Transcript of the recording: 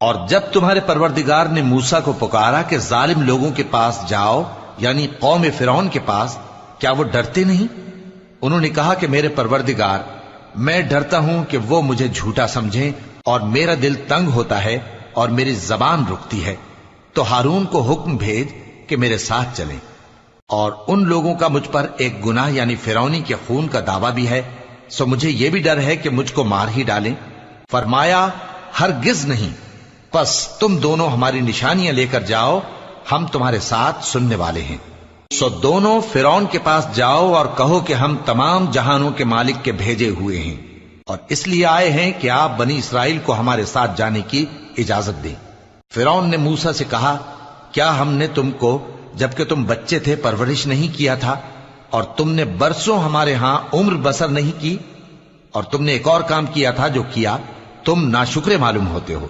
और जब तुम्हारे परवरदिगार ने मूसा को पुकारा कि जालिम लोगों के पास जाओ, यानी कौम फिरौन के पास, क्या वो डरते नहीं? उन्होंने कहा कि मेरे परवरदिगार, मैं डरता हूं कि वो मुझे झूठा समझें और मेरा दिल तंग होता है और मेरी जबान रुकती है। तो हारून को हुक्म भेज कि मेरे साथ चलें। और उन लोगों का मुझ पर एक गुनाह यानी फिरौनी के खून का दावा भी है, सो मुझे यह भी डर है कि मुझको मार ही डालें। फरमाया, हरगिज नहीं, बस तुम दोनों हमारी निशानियां लेकर जाओ, हम तुम्हारे साथ सुनने वाले हैं। सो दोनों फिरौन के पास जाओ और कहो कि हम तमाम जहानों के मालिक के भेजे हुए हैं और इसलिए आए हैं कि आप बनी इसराइल को हमारे साथ जाने की इजाजत दें। फिरौन ने मूसा से कहा, क्या हमने तुमको जबकि तुम बच्चे थे परवरिश नहीं किया था और तुमने बरसों हमारे यहां उम्र बसर नहीं की? और तुमने एक और काम किया था जो किया, तुम नाशुक्रे मालूम होते हो।